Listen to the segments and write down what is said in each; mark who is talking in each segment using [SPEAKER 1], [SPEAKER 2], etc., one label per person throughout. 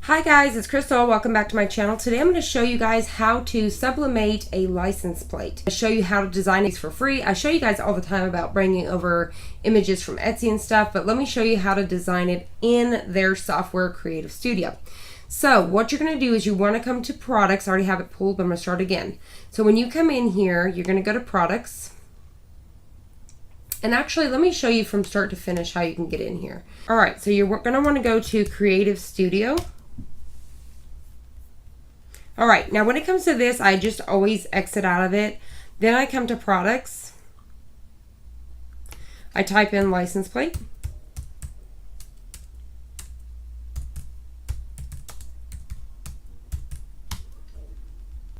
[SPEAKER 1] Hi guys, it's Crystal. Welcome back to my channel. Today I'm going to show you guys how to sublimate a license plate. I show you how to design these for free. I show you guys all the time about bringing over images from Etsy and stuff, but let me show you how to design it in their software Creative Studio. So what you're going to do is you want to come to products. I already have it pulled, but I'm going to start again. So when you come in here, you're going to go to products. And actually, let me show you from start to finish how you can get in here. All right, so you're going to want to go to Creative Studio. All right, now when it comes to this, I just always exit out of it. Then I come to products. I type in license plate.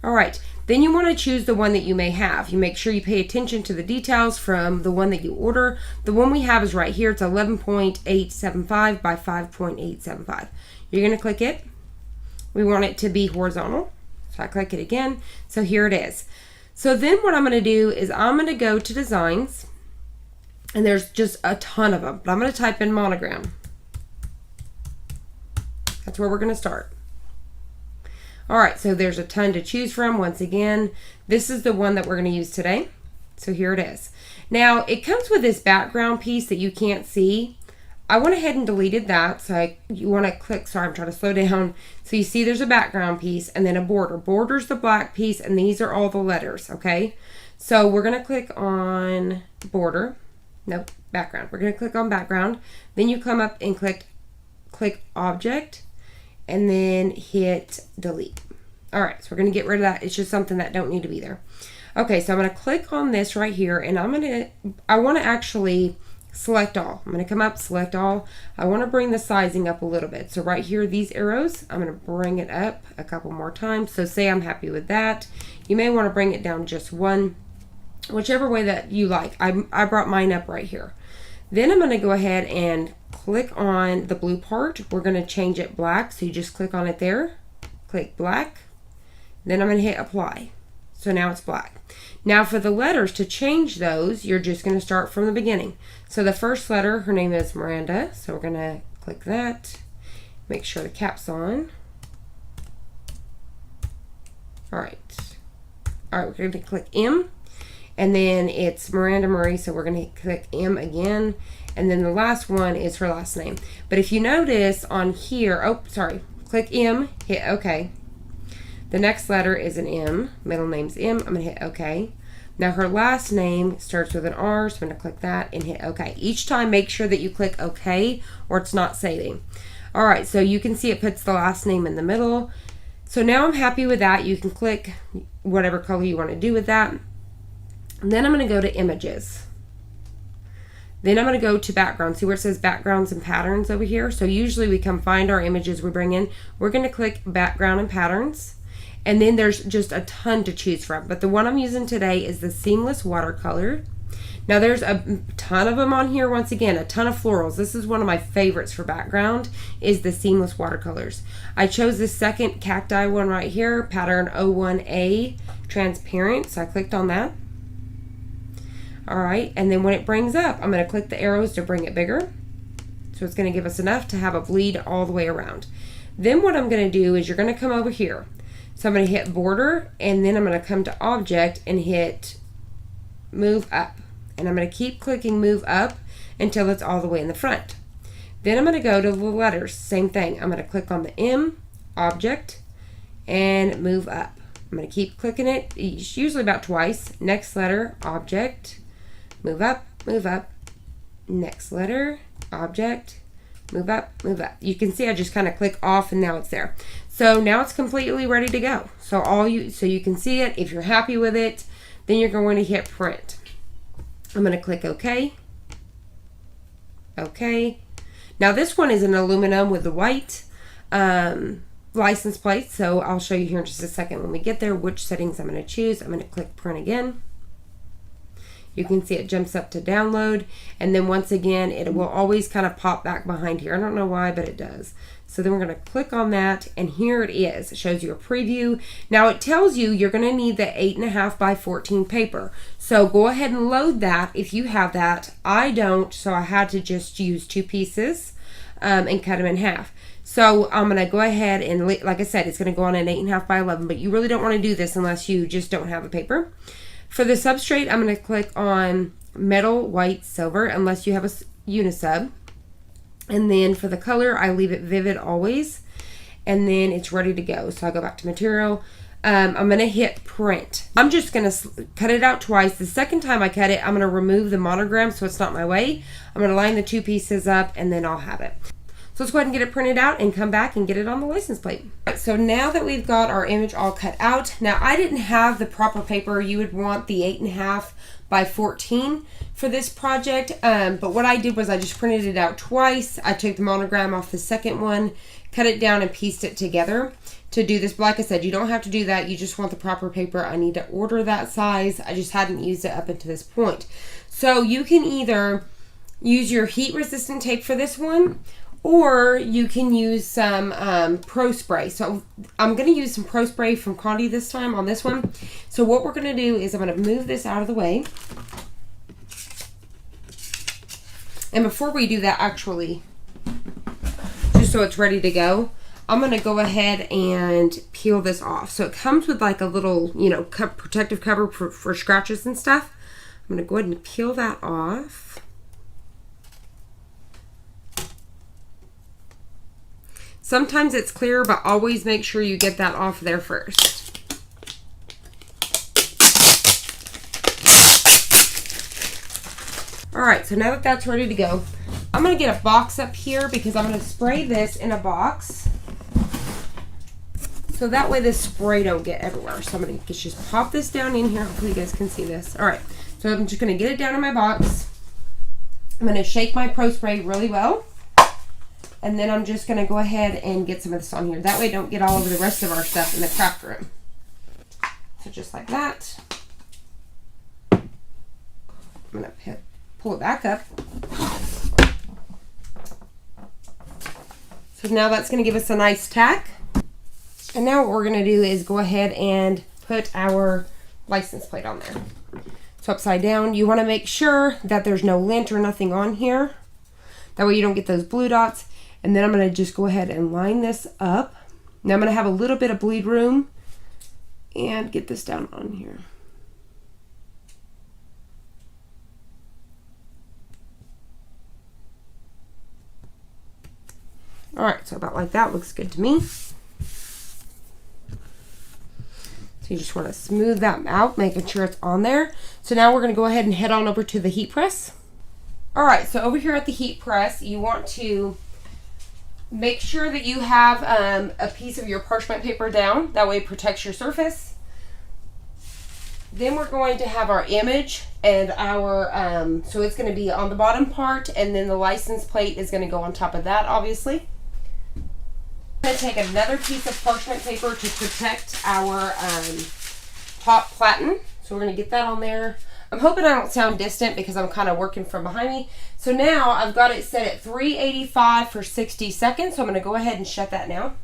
[SPEAKER 1] All right, then you want to choose the one that you may have. You make sure you pay attention to the details from the one that you order. The one we have is right here. It's 11.875 by 5.875. You're going to click it. We want it to be horizontal. So I click it again. So here it is. So then what I'm going to do is I'm going to go to designs. And there's just a ton of them. But I'm going to type in Monogram. That's where we're going to start. Alright, so there's a ton to choose from. Once again, this is the one that we're going to use today. So here it is. Now, it comes with this background piece that you can't see. I went ahead and deleted that. So you want to click, sorry, I'm trying to slow down. So you see there's a background piece and then a border. Border's the black piece and these are all the letters, okay? So we're going to click on border. Nope, background. We're going to click on background. Then you come up and click object and then hit delete. All right, so we're going to get rid of that. It's just something that don't need to be there. Okay, so I'm going to click on this right here and I want to actually select all. I'm going to come up, select all. I want to bring the sizing up a little bit. So right here, these arrows, I'm going to bring it up a couple more times. So say I'm happy with that. You may want to bring it down just one, whichever way that you like. I brought mine up right here. Then I'm going to go ahead and click on the blue part. We're going to change it black. So you just click on it there, click black. Then I'm going to hit apply. So now it's black. Now for the letters, to change those, you're just going to start from the beginning. So the first letter, her name is Miranda. So we're going to click that. Make sure the cap's on. All right. All right, we're going to click M. And then it's Miranda Murray. So we're going to click M again. And then the last one is her last name. But if you notice on here, oh, sorry, click M, hit OK. The next letter is an M. Middle name's M. I'm going to hit OK. Now her last name starts with an R, so I'm going to click that and hit OK. Each time make sure that you click OK or it's not saving. Alright, so you can see it puts the last name in the middle. So now I'm happy with that. You can click whatever color you want to do with that. And then I'm going to go to images. Then I'm going to go to background. See where it says backgrounds and patterns over here? So usually we come find our images we bring in. We're going to click background and patterns. And then there's just a ton to choose from. But the one I'm using today is the seamless watercolor. Now there's a ton of them on here. Once again, a ton of florals. This is one of my favorites for background is the seamless watercolors. I chose the second cacti one right here, pattern 01A transparent. So I clicked on that. All right, and then when it brings up, I'm going to click the arrows to bring it bigger. So it's going to give us enough to have a bleed all the way around. Then what I'm going to do is you're going to come over here. So I'm going to hit border and then I'm going to come to object and hit move up. And I'm going to keep clicking move up until it's all the way in the front. Then I'm going to go to the letters. Same thing. I'm going to click on the M, object, and move up. I'm going to keep clicking it. It's usually about twice. Next letter, object, move up, next letter, object, move up, move up. You can see I just kind of click off and now it's there. So now it's completely ready to go. So you can see it. If you're happy with it, then you're going to hit print. I'm going to click OK. OK. Now this one is an aluminum with the white license plate. So I'll show you here in just a second when we get there which settings I'm going to choose. I'm going to click print again. You can see it jumps up to download. And then once again, it will always kind of pop back behind here. I don't know why, but it does. So then we're going to click on that. And here it is. It shows you a preview. Now it tells you you're going to need the 8.5 by 14 paper. So go ahead and load that if you have that. I don't, so I had to just use 2 pieces and cut them in half. So I'm going to go ahead and, like I said, it's going to go on an 8.5 by 11, but you really don't want to do this unless you just don't have the paper. For the substrate, I'm going to click on metal, white, silver, unless you have a unisub. And then for the color, I leave it vivid always. And then it's ready to go. So I'll go back to material. I'm going to hit print. I'm just going to cut it out twice. The second time I cut it, I'm going to remove the monogram so it's not in my way. I'm going to line the two pieces up and then I'll have it. So let's go ahead and get it printed out and come back and get it on the license plate. So now that we've got our image all cut out, now I didn't have the proper paper. You would want the 8.5 by 14 for this project. But what I did was I just printed it out twice. I took the monogram off the second one, cut it down and pieced it together to do this. But like I said, you don't have to do that. You just want the proper paper. I need to order that size. I just hadn't used it up until this point. So you can either use your heat resistant tape for this one, or you can use some Pro Spray. So I'm going to use some Pro Spray from Condi this time on this one. So what we're going to do is I'm going to move this out of the way. And before we do that, actually, just so it's ready to go, I'm going to go ahead and peel this off. So it comes with like a little, you know, protective cover for scratches and stuff. I'm going to go ahead and peel that off. Sometimes it's clear, but always make sure you get that off there first. All right, so now that that's ready to go, I'm going to get a box up here because I'm going to spray this in a box. So that way the spray don't get everywhere. So I'm going to just pop this down in here. Hopefully you guys can see this. All right, so I'm just going to get it down in my box. I'm going to shake my Pro Spray really well. And then I'm just going to go ahead and get some of this on here. That way don't get all over the rest of our stuff in the craft room. So just like that. I'm going to pull it back up. So now that's going to give us a nice tack. And now what we're going to do is go ahead and put our license plate on there. So upside down, you want to make sure that there's no lint or nothing on here. That way you don't get those blue dots. And then I'm going to just go ahead and line this up. Now I'm going to have a little bit of bleed room and get this down on here. All right, so about like that looks good to me. So you just want to smooth that out, making sure it's on there. So now we're going to go ahead and head on over to the heat press. All right, so over here at the heat press, you want to make sure that you have a piece of your parchment paper down. That way it protects your surface. Then we're going to have our image and our, so it's going to be on the bottom part, and then the license plate is going to go on top of that, obviously. I'm going to take another piece of parchment paper to protect our top platen. So we're going to get that on there. I'm hoping I don't sound distant because I'm kind of working from behind me. So now I've got it set at 385 for 60 seconds. So I'm going to go ahead and shut that now.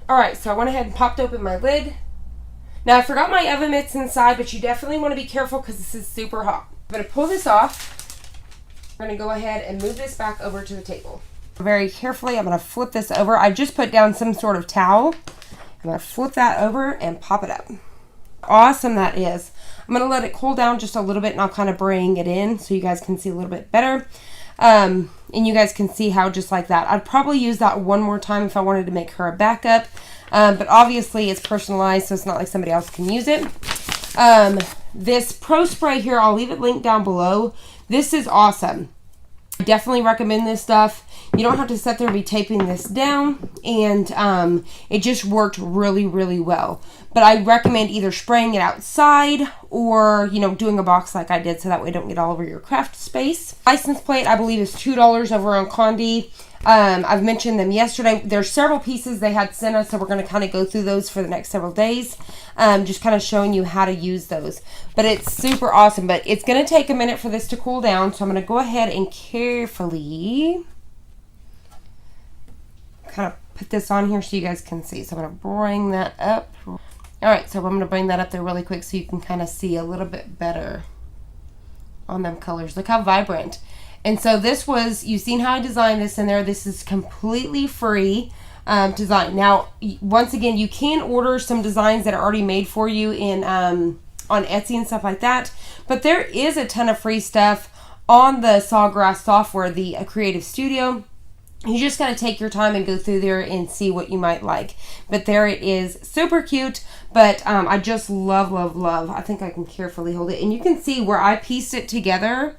[SPEAKER 1] All right, so I went ahead and popped open my lid. Now I forgot my oven mitts inside, but you definitely want to be careful because this is super hot. I'm going to pull this off. We're going to go ahead and move this back over to the table. Very carefully, I'm going to flip this over. I just put down some sort of towel. I'm going to flip that over and pop it up. Awesome that is. I'm going to let it cool down just a little bit and I'll kind of bring it in so you guys can see a little bit better. And you guys can see how just like that. I'd probably use that one more time if I wanted to make her a backup. But obviously it's personalized, so it's not like somebody else can use it. This Pro Spray here, I'll leave it linked down below. This is awesome. I definitely recommend this stuff. You don't have to sit there and be taping this down, and it just worked really, really well. But I recommend either spraying it outside or, you know, doing a box like I did so that way it don't get all over your craft space. License plate, I believe, is $2 over on Condi. I've mentioned them yesterday. There's several pieces they had sent us, so we're going to kind of go through those for the next several days. Just kind of showing you how to use those. But it's super awesome. But it's going to take a minute for this to cool down, so I'm going to go ahead and carefully kind of put this on here so you guys can see. So I'm going to bring that up. All right, so I'm going to bring that up there really quick so you can kind of see a little bit better. on them colors. Look how vibrant. And so this was, you've seen how I designed this in there. This is completely free design. Now, once again, you can order some designs that are already made for you in on Etsy and stuff like that. But there is a ton of free stuff on the Sawgrass software, the Creative Studio. You just got to take your time and go through there and see what you might like. But there it is. Super cute. But I just love, love, love. I think I can carefully hold it. And you can see where I pieced it together.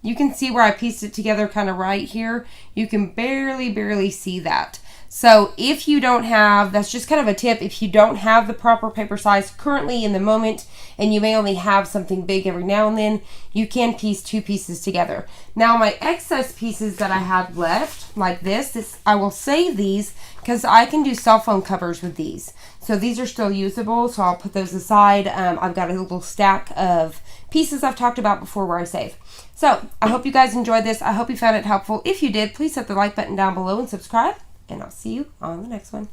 [SPEAKER 1] You can see where I pieced it together kind of right here. You can barely see that. So if you don't have, that's just kind of a tip, if you don't have the proper paper size currently in the moment, and you may only have something big every now and then, you can piece 2 pieces together. Now my excess pieces that I have left, like this I will save these because I can do cell phone covers with these. So these are still usable, so I'll put those aside. I've got a little stack of pieces I've talked about before where I save. So I hope you guys enjoyed this. I hope you found it helpful. If you did, please hit the like button down below and subscribe. And I'll see you on the next one.